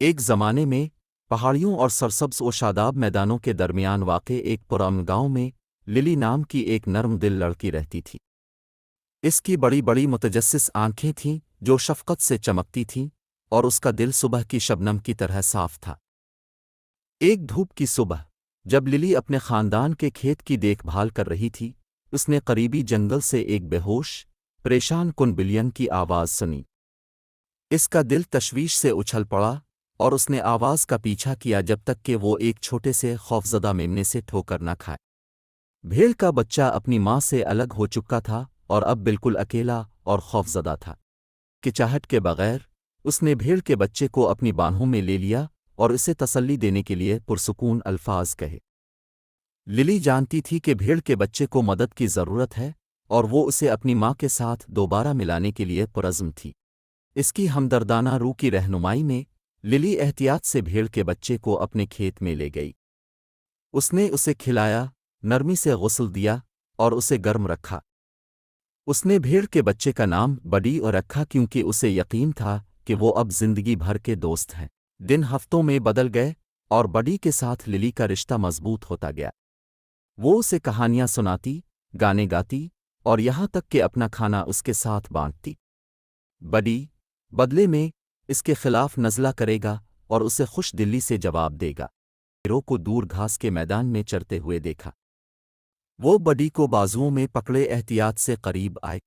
ایک زمانے میں پہاڑیوں اور سرسبز و شاداب میدانوں کے درمیان واقع ایک پرامن گاؤں میں للی نام کی ایک نرم دل لڑکی رہتی تھی۔ اس کی بڑی بڑی متجسس آنکھیں تھیں جو شفقت سے چمکتی تھیں، اور اس کا دل صبح کی شبنم کی طرح صاف تھا۔ ایک دھوپ کی صبح جب للی اپنے خاندان کے کھیت کی دیکھ بھال کر رہی تھی، اس نے قریبی جنگل سے ایک بے ہوش، پریشان کن بلین کی آواز سنی۔ اس کا دل تشویش سے اچھل پڑا اور اس نے آواز کا پیچھا کیا جب تک کہ وہ ایک چھوٹے سے خوفزدہ میمنے سے ٹھوکر نہ کھائے۔ بھیڑ کا بچہ اپنی ماں سے الگ ہو چکا تھا اور اب بالکل اکیلا اور خوفزدہ تھا۔ کچاہٹ کے بغیر اس نے بھیڑ کے بچے کو اپنی باہوں میں لے لیا اور اسے تسلی دینے کے لیے پرسکون الفاظ کہے۔ للی جانتی تھی کہ بھیڑ کے بچے کو مدد کی ضرورت ہے اور وہ اسے اپنی ماں کے ساتھ دوبارہ ملانے کے لیے پرعزم تھی۔ اس کی ہمدردانہ روح کی رہنمائی میں للی احتیاط سے بھیڑ کے بچے کو اپنے کھیت میں لے گئی۔ اس نے اسے کھلایا، نرمی سے غسل دیا اور اسے گرم رکھا۔ اس نے بھیڑ کے بچے کا نام بڈی اور رکھا کیونکہ اسے یقین تھا کہ وہ اب زندگی بھر کے دوست ہیں۔ دن ہفتوں میں بدل گئے اور بڈی کے ساتھ للی کا رشتہ مضبوط ہوتا گیا۔ وہ اسے کہانیاں سناتی، گانے گاتی اور یہاں تک کہ اپنا کھانا اس کے ساتھ بانٹتی۔ بڈی بدلے میں اس کے خلاف نزلہ کرے گا اور اسے خوش دلی سے جواب دے گا۔ ہیرو کو دور گھاس کے میدان میں چرتے ہوئے دیکھا۔ وہ بڈی کو بازوؤں میں پکڑے احتیاط سے قریب آئے۔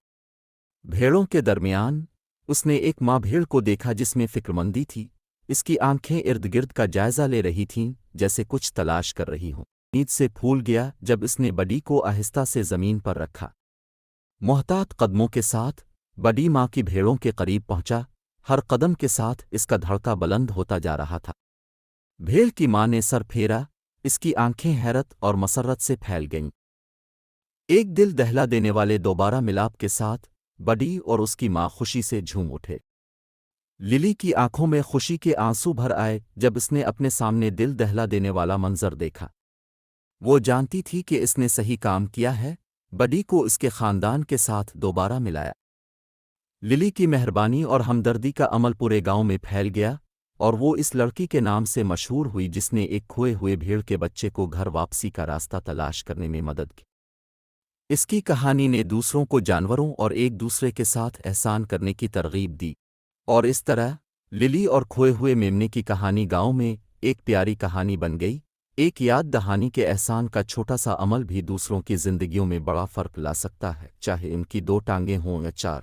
بھیڑوں کے درمیان اس نے ایک ماں بھیڑ کو دیکھا جس میں فکرمندی تھی۔ اس کی آنکھیں ارد گرد کا جائزہ لے رہی تھیں جیسے کچھ تلاش کر رہی ہوں۔ نیند سے پھول گیا جب اس نے بڈی کو آہستہ سے زمین پر رکھا۔ محتاط قدموں کے ساتھ بڈی ماں کی بھیڑوں کے قریب پہنچا، ہر قدم کے ساتھ اس کا دھڑکا بلند ہوتا جا رہا تھا۔ بھیڑ کی ماں نے سر پھیرا، اس کی آنکھیں حیرت اور مسرت سے پھیل گئیں۔ ایک دل دہلا دینے والے دوبارہ ملاپ کے ساتھ بڈی اور اس کی ماں خوشی سے جھوم اٹھے۔ للی کی آنکھوں میں خوشی کے آنسو بھر آئے جب اس نے اپنے سامنے دل دہلا دینے والا منظر دیکھا۔ وہ جانتی تھی کہ اس نے صحیح کام کیا ہے، بڈی کو اس کے خاندان کے ساتھ دوبارہ ملایا۔ للی کی مہربانی اور ہمدردی کا عمل پورے گاؤں میں پھیل گیا اور وہ اس لڑکی کے نام سے مشہور ہوئی جس نے ایک کھوئے ہوئے بھیڑ کے بچے کو گھر واپسی کا راستہ تلاش کرنے میں مدد کی۔ اس کی کہانی نے دوسروں کو جانوروں اور ایک دوسرے کے ساتھ احسان کرنے کی ترغیب دی، اور اس طرح للی اور کھوئے ہوئے میمنے کی کہانی گاؤں میں ایک پیاری کہانی بن گئی، ایک یاد دہانی کے احسان کا چھوٹا سا عمل بھی دوسروں کی زندگیوں میں بڑا فرق لا سکتا ہے، چاہے ان کی 2 ٹانگیں ہوں یا 4۔